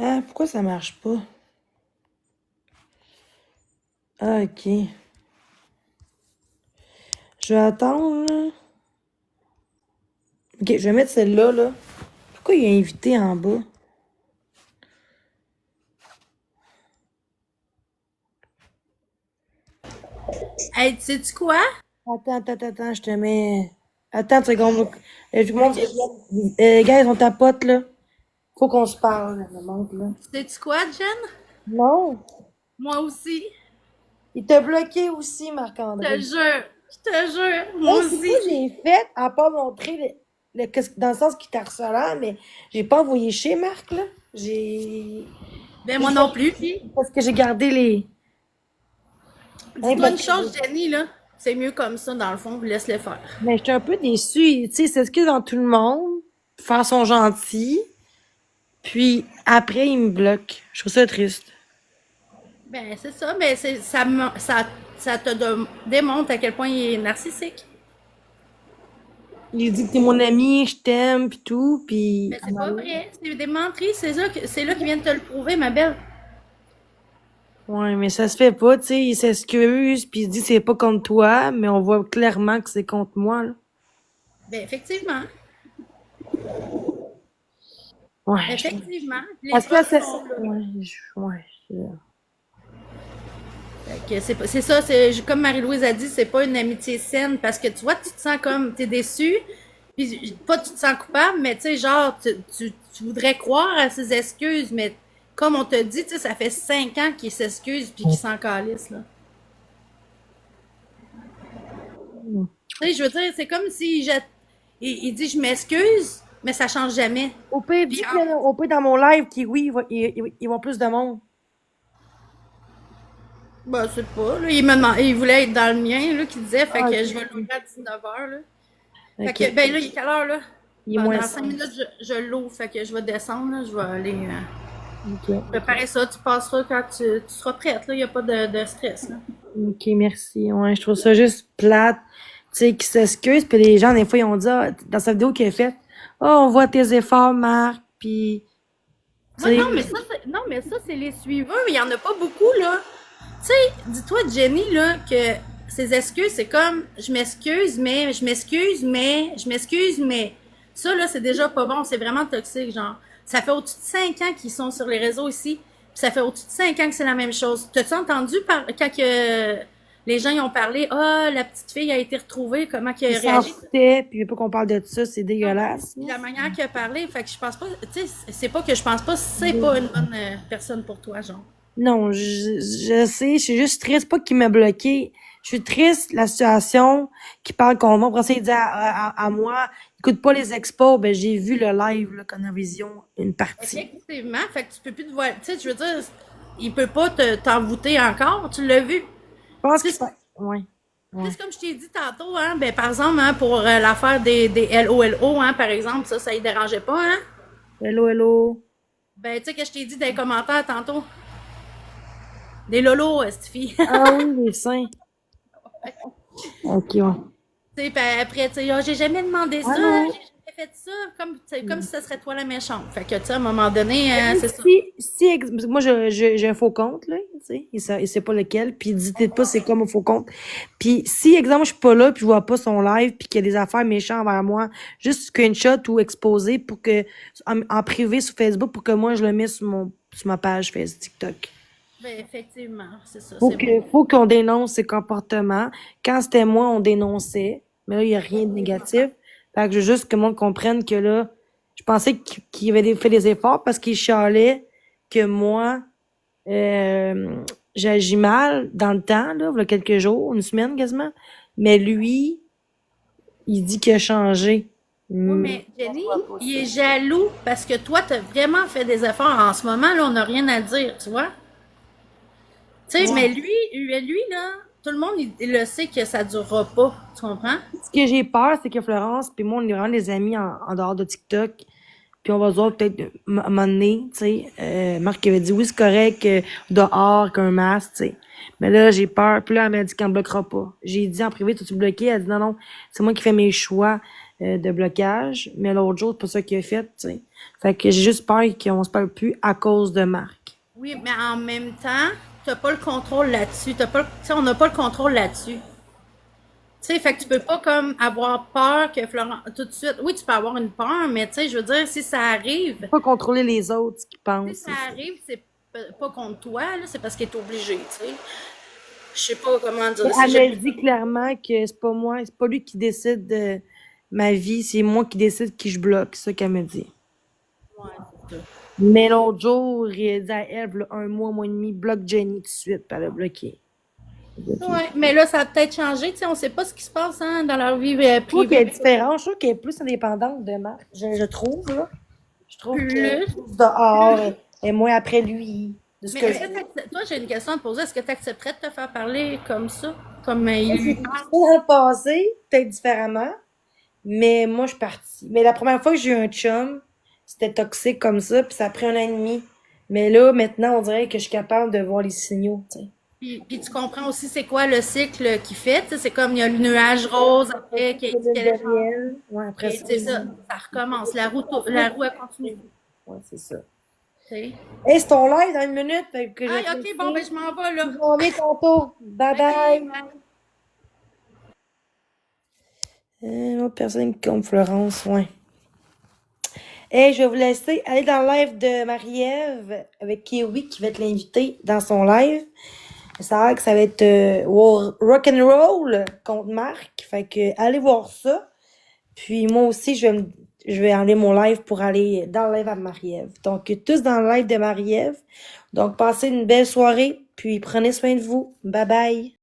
Ah, pourquoi ça marche pas? Ah, ok. Je vais attendre, là. Ok, je vais mettre celle-là, là. Pourquoi il y a invité en bas? Hey, tu sais-tu quoi? Attends, je te mets. Attends une seconde. Je montre. OK. Gars, on tapote, là. Faut qu'on se parle, je montre, là. Sais-tu quoi, Jen? Non. Moi aussi. Il t'a bloqué aussi, Je te Marc-André. jure. Je te jure. Hey, Moi c'est quoi aussi. j'ai fait à pas montrer dans le sens qu'il t'a harcelant, mais j'ai pas envoyé chez Marc, là. J'ai. Ben, moi Juste non plus. Puis, parce que j'ai gardé les. Hein, dis-toi parce une que. chose, Jenny, là. C'est mieux comme ça, dans le fond. Laisse-le faire. Mais j'étais un peu déçue. Tu sais, c'est ce que dans tout le monde, faire son gentil, puis après, il me bloque. Je trouve ça triste. Ben, c'est ça. Mais ça te démontre à quel point il est narcissique. Il dit que t'es mon ami, je t'aime, puis tout, puis. Mais c'est pas vrai. C'est des menteries. C'est là qu'il vient de te le prouver, ma belle. Ouais, mais ça se fait pas, tu sais, il s'excuse, puis il dit c'est pas contre toi, mais on voit clairement que c'est contre moi, là. Ben, effectivement. Ouais, je trouve. Effectivement. Les Parce que là, preuves c'est. sont là. Ouais, Fait que c'est ça, comme Marie-Louise a dit, c'est pas une amitié saine parce que tu vois, tu te sens comme, t'es déçu, puis pas tu te sens coupable, mais tu sais, genre, tu voudrais croire à ses excuses, mais comme on te dit, tu sais, ça fait 5 ans qu'il s'excuse puis qu'il s'en calisse, là. Tu sais, je veux dire, c'est comme si il dit je m'excuse, mais ça change jamais. Au pire, Puis, dis-le, au pire, dans mon live, qui, oui, ils vont plus de monde. bah, c'est pas, là, il voulait être dans le mien, là, qu'il disait, fait Ah, que je vais ok. l'ouvrir à 19h, là. Fait que, Ok. ben là, il est quelle heure, là? Il est Ben, moins dans 5 5. minutes, je l'ouvre. Fait que je vais descendre, là. Je vais aller Ok. préparer ça. Tu passeras quand tu seras prête, là. Il n'y a pas de stress, là. Ok, merci. Ouais, je trouve ça juste plate, tu sais, qui s'excuse, puis les gens, des fois, ils ont dit, ah, dans sa vidéo qu'il a faite, oh, on voit tes efforts, Marc, puis, tu Ouais, sais, non, mais ça, c'est les suiveurs. Il n'y en a pas beaucoup, là. Tu sais, dis-toi, Jenny, là, que ses excuses, c'est comme je m'excuse, mais je m'excuse, mais je m'excuse, mais ça, là, c'est déjà pas bon. C'est vraiment toxique, genre. Ça fait au-dessus de 5 ans qu'ils sont sur les réseaux ici. Puis ça fait au-dessus de 5 ans que c'est la même chose. T'as-tu entendu quand que les gens y ont parlé, ah, la petite fille a été retrouvée, comment il qu'elle a s'en réagi? foutait, puis il veut pas qu'on parle de ça, c'est Non. dégueulasse. Puis la manière qu'il a parlé, fait que je pense pas, tu sais, c'est pas que je pense pas, c'est pas une bonne personne pour toi, genre. Non, je sais, je suis juste triste, pas qu'il m'a bloqué. Je suis triste, la situation, qui parle contre moi. Après ça, il dit à moi, écoute pas les expos. Ben, j'ai vu le live, là, Conavision, une partie. Effectivement, fait que tu peux plus te voir. Tu sais, je veux dire, il peut pas t'envoûter encore, tu l'as vu. Je pense Tu qu'il sais, fait, ouais, ouais. c'est comme je t'ai dit tantôt, hein, ben par exemple, hein, pour l'affaire des LOLO, hein, par exemple, ça y dérangeait pas, hein. Hello, hello. Ben, tu sais que je t'ai dit dans les commentaires tantôt. Des lolos, cette fille. Ah oui, les seins. Ok, ouais. Tu sais, ben, après, tu sais, ah, j'ai jamais demandé ça, Allô? j'ai jamais fait ça, comme, tu sais, comme si ça serait toi la méchante. Fait que, tu sais, à un moment donné, c'est ça. Moi, j'ai un faux compte, là, tu sais, il sait pas lequel, puis dites pas c'est comme un faux compte. Puis si, exemple, je suis pas là, puis je vois pas son live, puis qu'il y a des affaires méchantes envers moi, juste screenshot ou exposé pour que, en privé sur Facebook, pour que moi, je le mette sur ma page Facebook, TikTok. Ben, effectivement, c'est ça, c'est bon. Faut qu'on dénonce ses comportements. Quand c'était moi, on dénonçait. Mais là, il n'y a rien de négatif. Fait que je veux juste que le monde comprenne que là, je pensais qu'il avait fait des efforts parce qu'il chialait que moi, j'agis mal dans le temps, là, il y a quelques jours, une semaine quasiment. Mais lui, il dit qu'il a changé. Oui, Hmm. mais Jenny, il est jaloux parce que toi, tu as vraiment fait des efforts. En ce moment, là, on n'a rien à dire, tu vois? Tu sais, mais lui, là, tout le monde, il le sait que ça durera pas. Tu comprends? Ce que j'ai peur, c'est que Florence puis moi, on est vraiment des amis en dehors de TikTok. Puis on va se voir peut-être un moment donné, tu sais. Marc avait dit oui, c'est correct, dehors, qu'un masque, tu sais. Mais là, j'ai peur. Puis là, elle m'a dit qu'elle me bloquera pas. J'ai dit en privé, t'as-tu bloqué? Elle a dit non, non, c'est moi qui fais mes choix. de blocage. Mais l'autre jour, c'est pas ça qu'il a fait, tu sais. Fait que j'ai juste peur qu'on se parle plus à cause de Marc. Oui, mais en même temps, t'as pas le contrôle là-dessus. T'as pas, tu sais, on n'a pas le contrôle là-dessus. Tu sais, fait que tu peux pas comme avoir peur que Florent, tout de suite, oui, tu peux avoir une peur, mais tu sais, je veux dire, si ça arrive, Pas contrôler les autres, ce qu'ils si pensent, ça c'est ça. arrive, c'est pas contre toi, là, c'est parce qu'il est obligé, tu sais. Je sais pas comment dire. Elle me dit clairement que c'est pas moi, c'est pas lui qui décide de ma vie, c'est moi qui décide qui je bloque, c'est ça qu'elle me dit. Ouais, c'est ça. Mais l'autre jour, il a dit à elle, v'là un mois et demi, bloque Jenny tout de suite, puis elle a bloqué. Ouais, mais là, ça a peut-être changé, tu sais, on sait pas ce qui se passe hein, dans leur vie Je trouve qu'elle est privée. différente, je trouve qu'elle est plus indépendante de Marc, je trouve, là. Je trouve qu'elle est Plus. plus dehors, elle est moins après lui, de ce Mais que est-ce je que toi, j'ai une question à te poser. Est-ce que tu accepterais de te faire parler comme ça? Comme il j'ai lui fait parle? ça dans le passé, peut-être différemment, mais moi, je suis partie. Mais la première fois que j'ai eu un chum, c'était toxique comme ça, puis ça a pris 1 an et demi. Mais là, maintenant, on dirait que je suis capable de voir les signaux, tu sais. Puis tu comprends aussi c'est quoi le cycle qu'il fait. Tu sais, c'est comme il y a le nuage rose après qui a dit qu'elle est Daniel, ouais, après et ça, c'est ça, ça recommence. La roue elle continue. ouais, c'est ça. Tu sais. Hey, c'est ton live dans 1 minute, fait que je vais Ah, te ok, bon, ben laisser. je m'en vais là. Je m'en vais tantôt. Bye Ok, bye. bye. Autre personne comme Florence, ouais. Hey, je vais vous laisser aller dans le live de Marie-Ève avec Kiwi qui va être l'invité dans son live. Ça a l'air que ça va être rock and roll contre Marc. Fait que allez voir ça. Puis moi aussi, je vais enlever mon live pour aller dans le live à Marie-Ève. Donc, tous dans le live de Marie-Ève. Donc, passez une belle soirée. Puis prenez soin de vous. Bye bye.